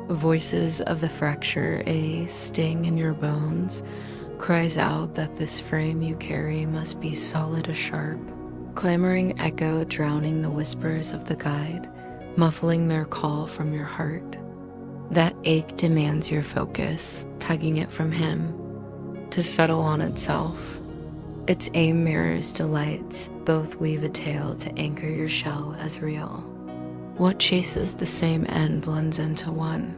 Voices of the fracture, a sting in your bones, cries out that this frame you carry must be solid as sharp. Clamoring echo drowning the whispers of the guide, muffling their call from your heart. That ache demands your focus, tugging it from him, to settle on itself. Its aim mirrors delights, both weave a tale to anchor your shell as real. What chases the same end blends into one.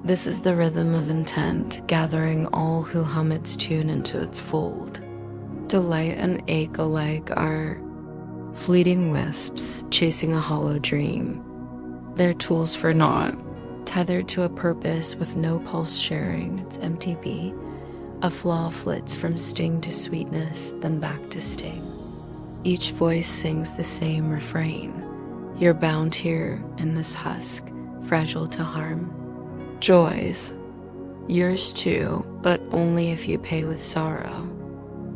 This is the rhythm of intent, gathering all who hum its tune into its fold. Delight and ache alike are fleeting wisps chasing a hollow dream. They're tools for naught, tethered to a purpose with no pulse sharing its empty beat. A flaw flits from sting to sweetness, then back to sting. Each voice sings the same refrain. You're bound here in this husk, fragile to harm. Joys, yours too, but only if you pay with sorrow.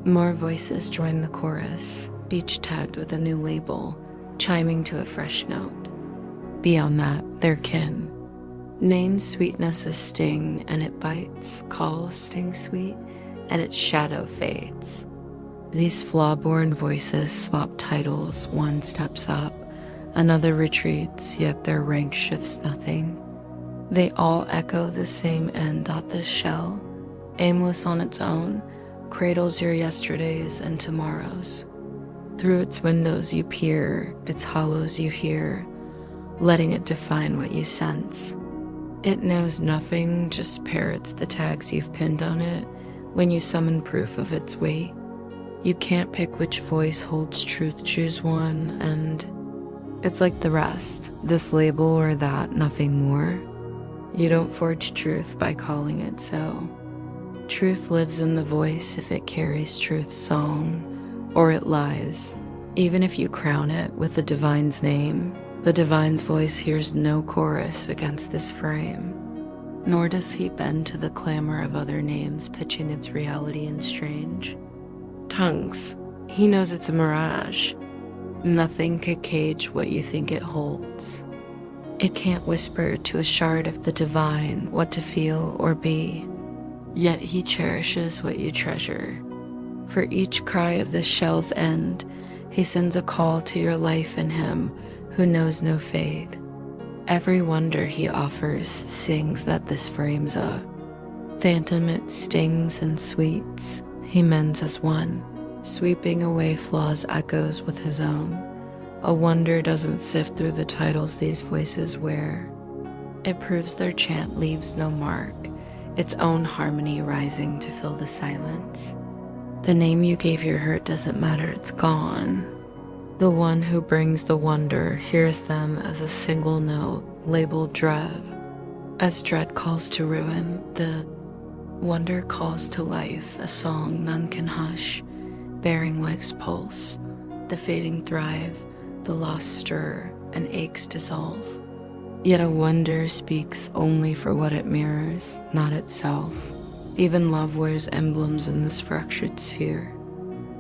More voices join the chorus, each tagged with a new label, chiming to a fresh note. Beyond that, they're kin. Name sweetness a sting, and it bites. Call sting sweet, and its shadow fades. These flaw-born voices swap titles, one steps up, another retreats, yet their rank shifts nothing. They all echo the same end. This shell, aimless on its own, cradles your yesterdays and tomorrows. Through its windows you peer, its hollows you hear, letting it define what you sense. It knows nothing, just parrots the tags you've pinned on it when you summon proof of its weight. You can't pick which voice holds truth, choose one, and it's like the rest, this label or that, nothing more. You don't forge truth by calling it so. Truth lives in the voice if it carries truth's song, or it lies. Even if you crown it with the divine's name, the divine's voice hears no chorus against this frame, nor does he bend to the clamor of other names pitching its reality in strange tongues. He knows it's a mirage. Nothing could cage what you think it holds. It can't whisper to a shard of the divine what to feel or be, yet he cherishes what you treasure. For each cry of this shell's end, he sends a call to your life in him who knows no fade. Every wonder he offers sings that this frame's a phantom. It stings and sweets, he mends as one, sweeping away flaws echoes with his own. A wonder doesn't sift through the titles these voices wear. It proves their chant leaves no mark, its own harmony rising to fill the silence. The name you gave your hurt doesn't matter, it's gone. The one who brings the wonder hears them as a single note, labeled dread. As dread calls to ruin, the wonder calls to life, a song none can hush, bearing life's pulse. The fading thrive, the lost stir, and aches dissolve. Yet a wonder speaks only for what it mirrors, not itself. Even love wears emblems in this fractured sphere.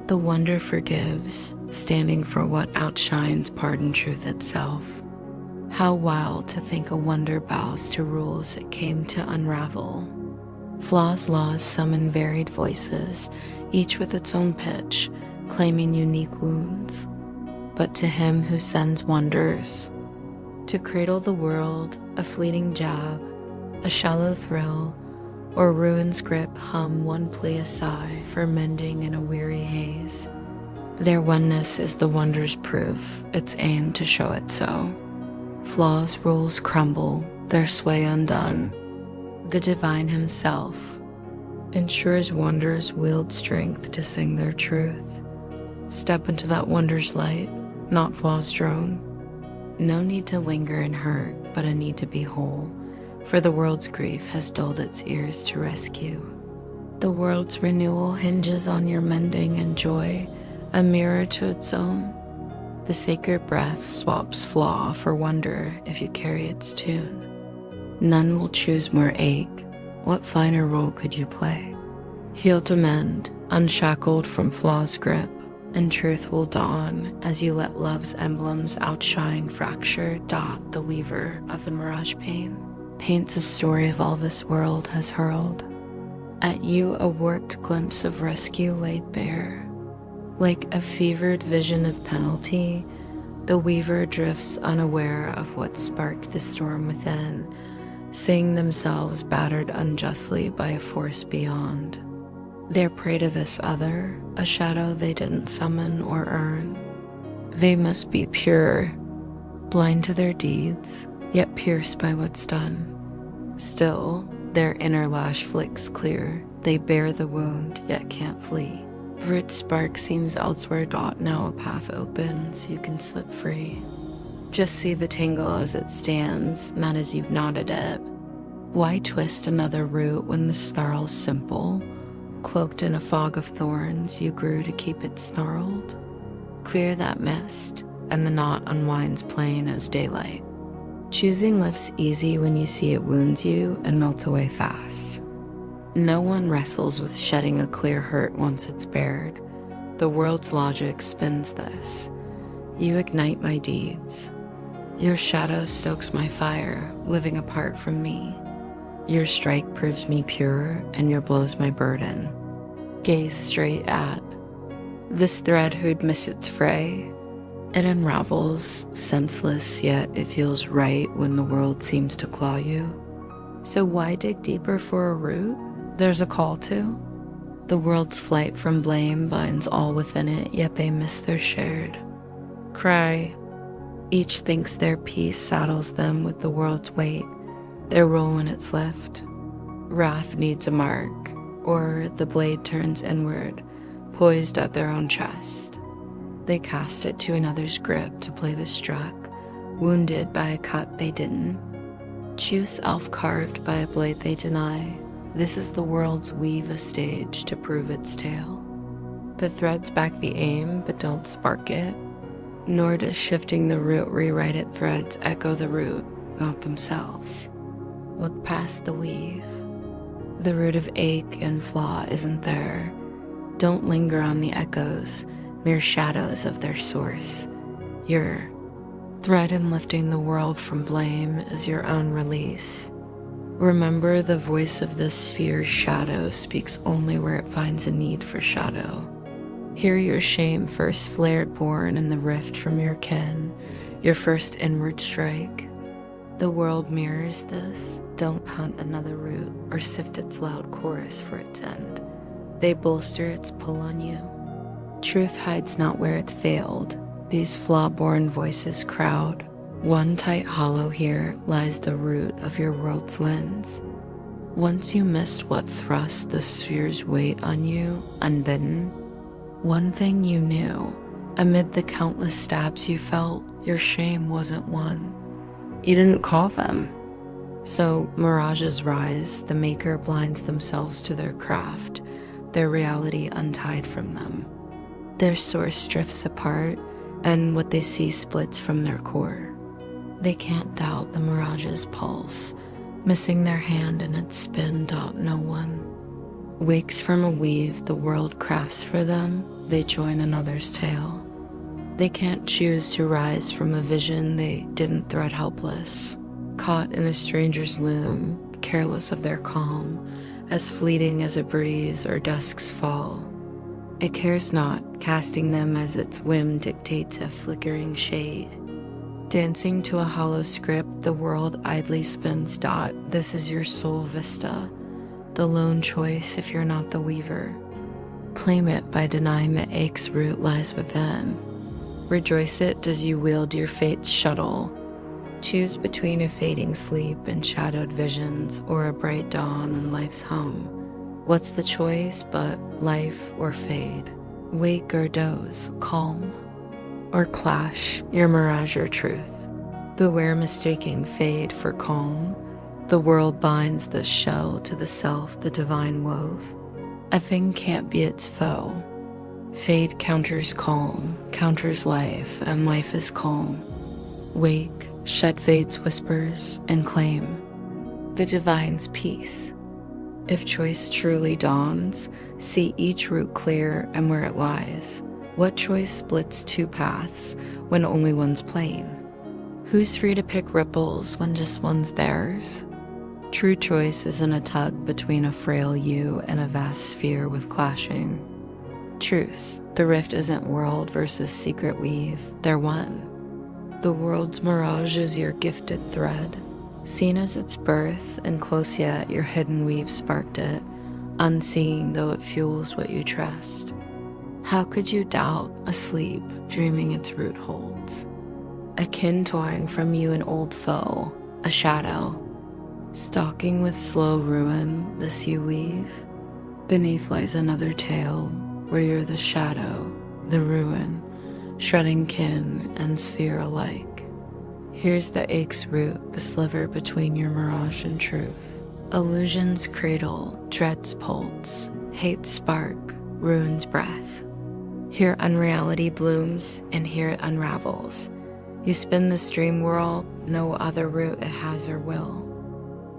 The wonder forgives, standing for what outshines pardon truth itself. How wild to think a wonder bows to rules it came to unravel. Flaw's laws summon varied voices, each with its own pitch, claiming unique wounds. But to him who sends wonders, to cradle the world, a fleeting jab, a shallow thrill, or ruin's grip, hum one plea, a sigh for mending in a weary haze. Their oneness is the wonder's proof, its aim to show it so. Flaw's rules crumble, their sway undone. The divine himself ensures wonders wield strength to sing their truth. Step into that wonder's light, not flaw's drone. No need to linger and hurt, but a need to be whole, for the world's grief has dulled its ears to rescue. The world's renewal hinges on your mending and joy, a mirror to its own. The sacred breath swaps flaw for wonder if you carry its tune. None will choose more ache. What finer role could you play? Heal to mend, unshackled from flaw's grip, and truth will dawn as you let love's emblems outshine fracture, dot the weaver of the mirage pain. paints a story of all this world has hurled. At you a warped glimpse of rescue laid bare. Like a fevered vision of penalty, the weaver drifts unaware of what sparked the storm within, seeing themselves battered unjustly by a force beyond. They're prey to this other, a shadow they didn't summon or earn. They must be pure, blind to their deeds, yet pierced by what's done. Still, their inner lash flicks clear. They bear the wound, yet can't flee. For its spark seems elsewhere got, now a path opens, you can slip free. Just see the tangle as it stands, not as you've knotted it. Why twist another root when the snarl's simple? Cloaked in a fog of thorns, you grew to keep it snarled. Clear that mist, and the knot unwinds plain as daylight. Choosing life's easy when you see it wounds you and melts away fast. No one wrestles with shedding a clear hurt once it's bared. The world's logic spins this. You ignite my deeds. Your shadow stokes my fire, living apart from me. Your strike proves me pure, and your blow's my burden. Gaze straight at this thread who'd miss its fray. It unravels, senseless, yet it feels right when the world seems to claw you. So why dig deeper for a root? There's a call to. The world's flight from blame binds all within it, yet they miss their shared cry. Each thinks their peace saddles them with the world's weight, their role when it's left. Wrath needs a mark, or the blade turns inward, poised at their own chest. They cast it to another's grip to play the struck, wounded by a cut they didn't. Choose elf-carved by a blade they deny. This is the world's weave a stage to prove its tale. The threads back the aim, but don't spark it. Nor does shifting the root rewrite it. Threads echo the root, not themselves. Look past the weave. The root of ache and flaw isn't there. Don't linger on the echoes, mere shadows of their source. Your thread in lifting the world from blame is your own release. Remember, the voice of this sphere's shadow speaks only where it finds a need for shadow. Hear your shame first flared born in the rift from your kin, your first inward strike. The world mirrors this. Don't hunt another root or sift its loud chorus for its end. They bolster its pull on you. Truth hides not where it's failed. These flaw-born voices crowd. One tight hollow here lies the root of your world's lens. Once you missed what thrust the sphere's weight on you, unbidden, one thing you knew, amid the countless stabs you felt, your shame wasn't one. You didn't call them. So mirages rise, the maker blinds themselves to their craft, their reality untied from them. Their source drifts apart, and what they see splits from their core. They can't doubt the mirage's pulse, missing their hand in its spin. No one wakes from a weave the world crafts for them. They join another's tale. They can't choose to rise from a vision they didn't thread helpless, caught in a stranger's loom, careless of their calm, as fleeting as a breeze or dusk's fall. It cares not, casting them as its whim dictates a flickering shade. Dancing to a hollow script, the world idly spins. This is your soul vista, the lone choice if you're not the weaver. Claim it by denying that ache's root lies within. Rejoice it as you wield your fate's shuttle. Choose between a fading sleep and shadowed visions, or a bright dawn in life's home. What's the choice but life or fade? Wake or doze, calm or clash, your mirage or truth. Beware mistaking fade for calm. The world binds the shell to the self the divine wove. A thing can't be its foe. Fade counters calm, counters life, and life is calm. Wake, shed fade's whispers, and claim the divine's peace. If choice truly dawns, see each root clear and where it lies. What choice splits two paths when only one's plain? Who's free to pick ripples when just one's theirs? True choice isn't a tug between a frail you and a vast sphere with clashing. Truth, the rift isn't world versus secret weave, they're one. The world's mirage is your gifted thread. Seen as its birth, and close yet your hidden weave sparked it, unseen though it fuels what you trust. How could you doubt, asleep, dreaming its root holds? A kin torn from you an old foe, a shadow, stalking with slow ruin this you weave. Beneath lies another tale, where you're the shadow, the ruin, shredding kin and sphere alike. Here's the ache's root, the sliver between your mirage and truth. Illusion's cradle, dread's pulse, hate's spark, ruin's breath. Here unreality blooms, and here it unravels. You spin this dream world, no other route it has or will.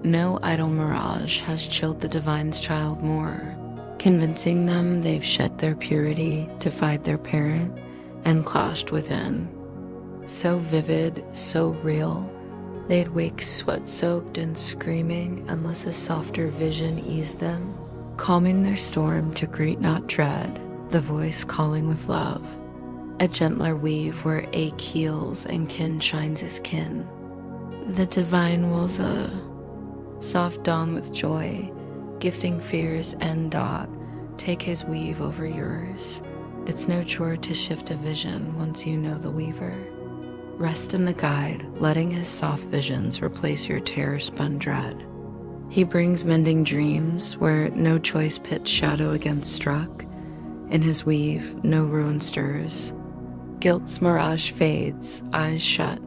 No idle mirage has chilled the divine's child more, convincing them they've shed their purity, defied their parent, and clashed within. So vivid, so real, they'd wake sweat-soaked and screaming unless a softer vision eased them, calming their storm to greet not dread, the voice calling with love. A gentler weave where ache heals and kin shines as kin. The divine wills a soft dawn with joy, gifting fears and dot, take his weave over yours. It's no chore to shift a vision once you know the weaver. Rest in the guide, letting his soft visions replace your terror-spun dread. He brings mending dreams where no choice pits shadow against struck. In his weave, no ruin stirs. Guilt's mirage fades, eyes shut.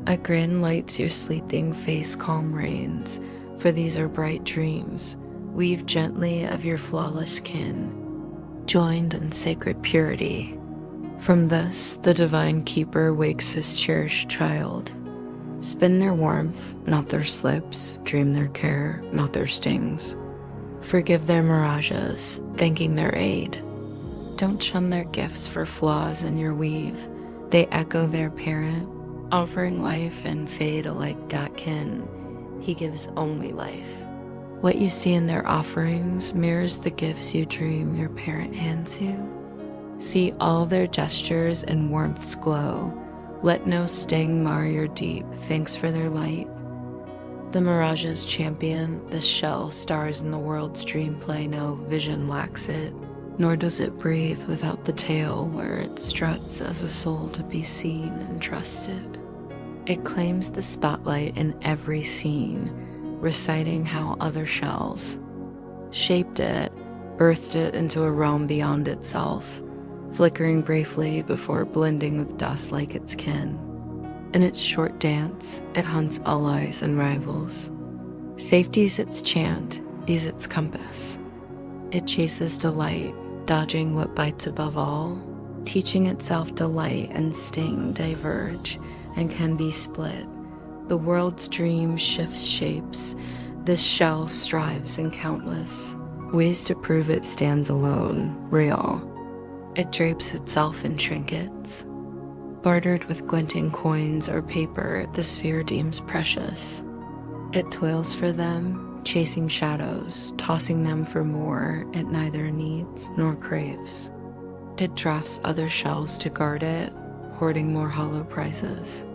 A grin lights your sleeping face, calm reigns, for these are bright dreams. Weave gently of your flawless kin, joined in sacred purity. From this, the divine keeper wakes his cherished child. Spin their warmth, not their slips, dream their care, not their stings. Forgive their mirages, thanking their aid. Don't shun their gifts for flaws in your weave. They echo their parent, offering life and fade alike that kin. He gives only life. What you see in their offerings mirrors the gifts you dream your parent hands you. See all their gestures and warmth's glow. Let no sting mar your deep, thanks for their light. The mirage's champion, the shell stars in the world's dream play, no vision lacks it, nor does it breathe without the tail where it struts as a soul to be seen and trusted. It claims the spotlight in every scene, reciting how other shells shaped it, birthed it into a realm beyond itself, flickering briefly before blending with dust like its kin. In its short dance, it hunts allies and rivals. Safety's its chant, is its compass. It chases delight, dodging what bites above all, teaching itself delight and sting diverge and can be split. The world's dream shifts shapes. This shell strives in countless ways to prove it stands alone, real. It drapes itself in trinkets, bartered with glinting coins or paper the sphere deems precious. It toils for them, chasing shadows, tossing them for more it neither needs nor craves. It drafts other shells to guard it, hoarding more hollow prizes.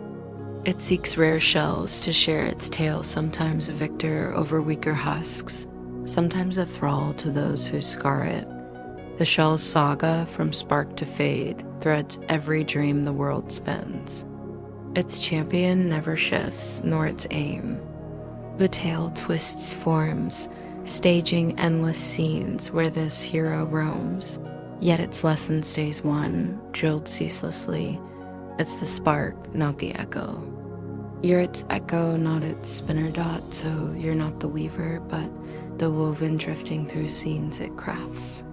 It seeks rare shells to share its tale, sometimes a victor over weaker husks, sometimes a thrall to those who scar it. The shell's saga, from spark to fade, threads every dream the world spins. Its champion never shifts, nor its aim. The tale twists forms, staging endless scenes where this hero roams. Yet its lesson stays one, drilled ceaselessly. It's the spark, not the echo. You're its echo, not its spinner dot, so you're not the weaver, but the woven drifting through scenes it crafts.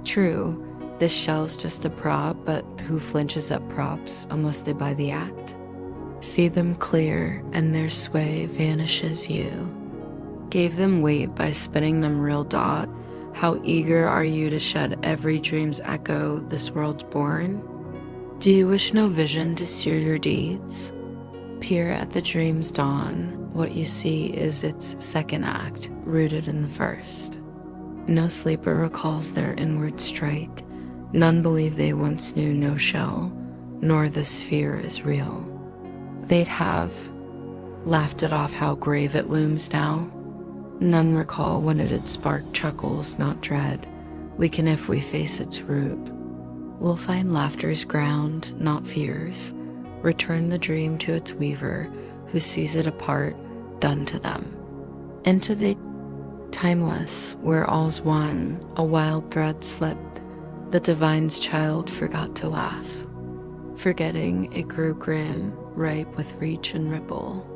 True, this shell's just a prop, but who flinches at props unless they buy the act? See them clear, and their sway vanishes you. Gave them weight by spinning them real dot. How eager are you to shed every dream's echo this world's born? Do you wish no vision to steer your deeds? Peer at the dream's dawn, what you see is its second act, rooted in the first. No sleeper recalls their inward strike. None believe they once knew no shell, nor the sphere is real. They'd have laughed it off how grave it looms now. None recall when it had sparked chuckles, not dread. We can if we face its root. We'll find laughter's ground, not fears. Return the dream to its weaver, who sees it apart, done to them. Into the timeless, where all's one, a wild thread slipped. The divine's child forgot to laugh. Forgetting, it grew grim, ripe with reach and ripple.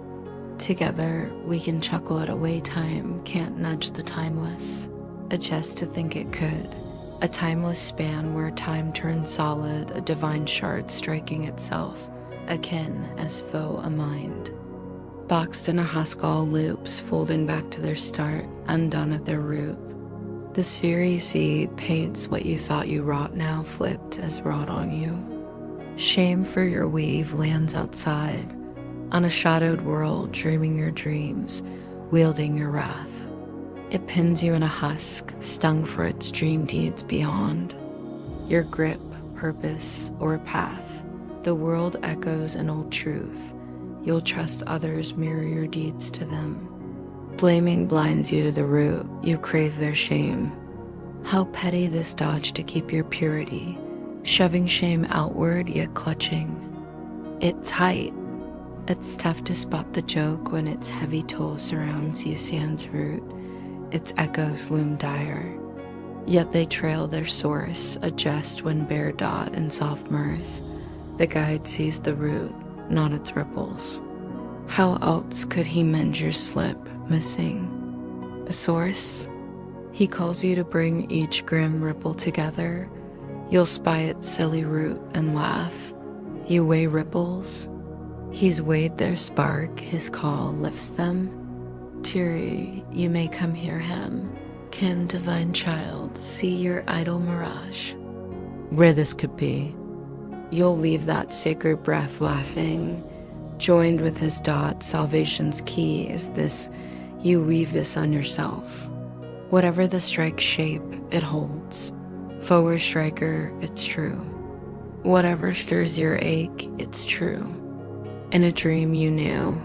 Together, we can chuckle at a way time can't nudge the timeless. A jest to think it could. A timeless span where time turns solid, a divine shard striking itself, akin as foe a mind. Boxed in a husk all loops, folding back to their start, undone at their root. The sphere you see paints what you thought you wrought now flipped as wrought on you. Shame for your weave lands outside, on a shadowed world dreaming your dreams, wielding your wrath. It pins you in a husk, stung for its dream deeds beyond. Your grip, purpose, or path, the world echoes an old truth. You'll trust others mirror your deeds to them. Blaming blinds you to the root, you crave their shame. How petty this dodge to keep your purity, shoving shame outward yet clutching. It's tight. It's tough to spot the joke when its heavy toll surrounds you sans root. Its echoes loom dire. Yet they trail their source, a jest when bare dot and soft mirth. The guide sees the root, not its ripples. How else could he mend your slip, missing a source? He calls you to bring each grim ripple together. You'll spy its silly root and laugh. You weigh ripples. He's weighed their spark, his call lifts them. Teary, you may come hear him. Can divine child see your idle mirage? Where this could be. You'll leave that sacred breath laughing. Joined with his dot, salvation's key is this. You weave this on yourself. Whatever the strike shape, it holds. Foe or striker, it's true. Whatever stirs your ache, it's true. In a dream you knew,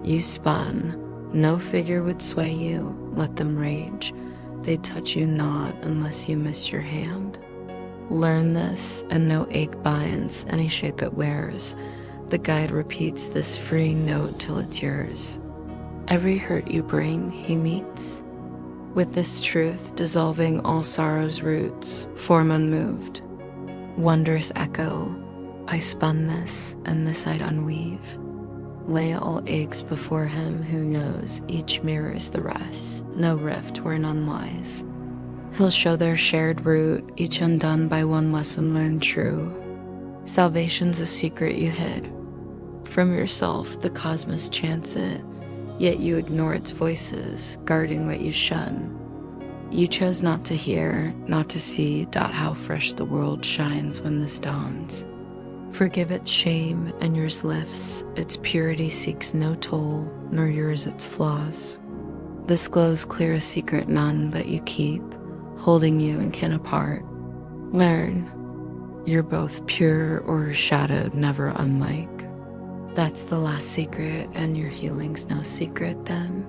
you spun. No figure would sway you, let them rage. They'd touch you not unless you missed your hand. Learn this, and no ache binds any shape it wears. The guide repeats this freeing note till it's yours. Every hurt you bring, he meets. With this truth, dissolving all sorrow's roots, form unmoved. Wondrous echo, I spun this, and this I'd unweave. Lay all aches before him who knows each mirrors the rest, no rift where none lies. He'll show their shared root, each undone by one lesson learned true. Salvation's a secret you hid. From yourself the cosmos chants it, yet you ignore its voices, guarding what you shun. You chose not to hear, not to see, how fresh the world shines when this dawns. Forgive its shame, and yours lifts. Its purity seeks no toll, nor yours its flaws. This glow's clear a secret none but you keep, holding you and kin apart. Learn, you're both pure or shadowed, never unlike. That's the last secret, and your healing's no secret then.